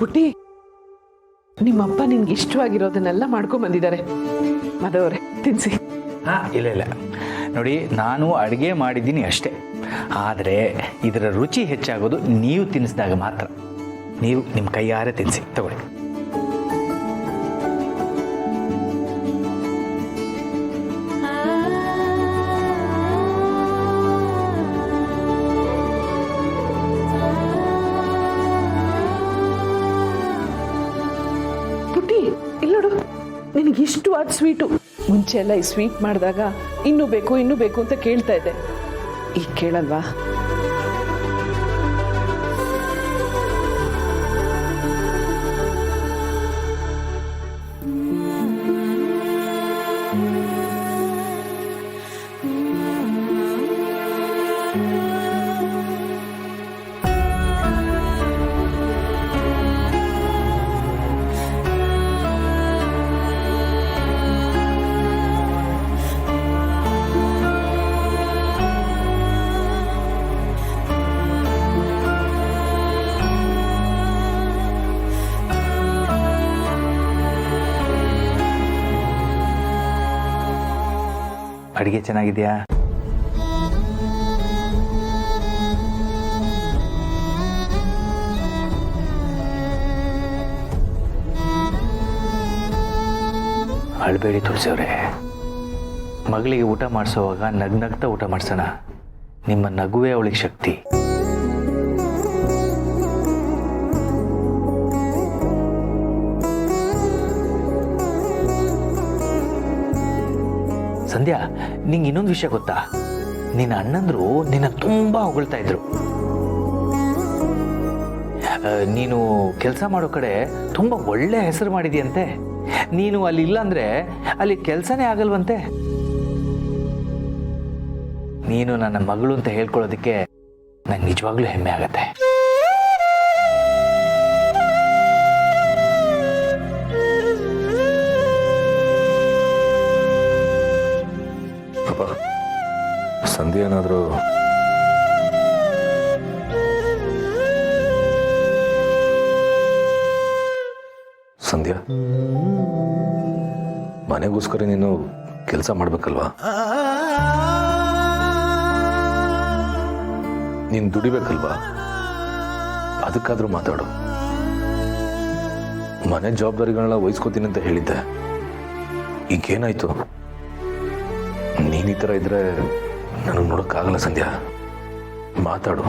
ಪುಟ್ಟಿ, ನಿಮ್ಮಪ್ಪ ನಿನ್ಗೆ ಇಷ್ಟವಾಗಿರೋದನ್ನೆಲ್ಲ ಮಾಡ್ಕೊಂಡ್ ಬಂದಿದ್ದಾರೆ. ಮದವ್ರೆ, ತಿನ್ಸಿ. ಇಲ್ಲ ಇಲ್ಲ ನೋಡಿ, ನಾನು ಅಡುಗೆ ಮಾಡಿದ್ದೀನಿ ಅಷ್ಟೇ. ಆದರೆ ಇದರ ರುಚಿ ಹೆಚ್ಚಾಗೋದು ನೀವು ತಿನ್ನಿಸಿದಾಗ ಮಾತ್ರ. ನೀವು ನಿಮ್ಮ ಕೈಯಾರೆ ತಿನ್ನಿಸಿ, ತಗೊಳ್ಳಿ. ಪುಟ್ಟಿ, ಇಲ್ಲೋಡು, ನಿನಗೆ ಇಷ್ಟವಾದ ಸ್ವೀಟು. ಮುಂಚೆ ಎಲ್ಲ ಈ ಸ್ವೀಟ್ ಮಾಡಿದಾಗ ಇನ್ನೂ ಬೇಕು ಇನ್ನೂ ಬೇಕು ಅಂತ ಕೇಳ್ತಾ ಇದ್ದೆ. ಈಗ ಕೇಳಲ್ವಾ? ಅಡುಗೆ ಚೆನ್ನಾಗಿದೆಯಾ? ಅಳಬೇಡಿ ತುಳಸಿಯವ್ರೆ. ಮಗಳಿಗೆ ಊಟ ಮಾಡಿಸೋವಾಗ ನಗ್ನಗ್ತಾ ಊಟ ಮಾಡಿಸೋಣ. ನಿಮ್ಮ ನಗುವೇ ಅವಳಿಗೆ ಶಕ್ತಿ. ಸಂಧ್ಯಾ, ನಿಂಗೆ ಇನ್ನೊಂದು ವಿಷಯ ಗೊತ್ತಾ? ನಿನ್ನ ಅಣ್ಣಂದ್ರು ನಿನ್ನ ತುಂಬಾ ಹೊಗಳ್ತಾ ಇದ್ರು. ನೀನು ಕೆಲಸ ಮಾಡೋ ಕಡೆ ತುಂಬಾ ಒಳ್ಳೆ ಹೆಸರು ಮಾಡಿದೀಯಂತೆ. ನೀನು ಅಲ್ಲಿ ಇಲ್ಲ ಅಂದ್ರೆ ಅಲ್ಲಿ ಕೆಲಸನೇ ಆಗಲ್ವಂತೆ. ನೀನು ನನ್ನ ಮಗಳು ಅಂತ ಹೇಳ್ಕೊಳ್ಳೋದಕ್ಕೆ ನಂಗೆ ನಿಜವಾಗ್ಲೂ ಹೆಮ್ಮೆ ಆಗತ್ತೆ. ಸಂಧ್ಯಾ ಏನಾದರೂ ಸಂಧ್ಯಾ, ಮನೆಗೋಸ್ಕರ ನೀನು ಕೆಲಸ ಮಾಡ್ಬೇಕಲ್ವಾ? ನೀನು ದುಡಿಬೇಕಲ್ವಾ? ಅದಕ್ಕಾದ್ರೂ ಮಾತಾಡು. ಮನೆ ಜವಾಬ್ದಾರಿಗಳನ್ನ ವಹಿಸ್ಕೋತೀನಿ ಅಂತ ಹೇಳಿದ್ದೆ. ಈಗೇನಾಯ್ತು? ನೀನ್ ಈ ಥರ ಇದ್ರೆ ನನಗೆ ನೋಡೋಕ್ಕಾಗಲ್ಲ ಸಂಧ್ಯಾ. ಮಾತಾಡು.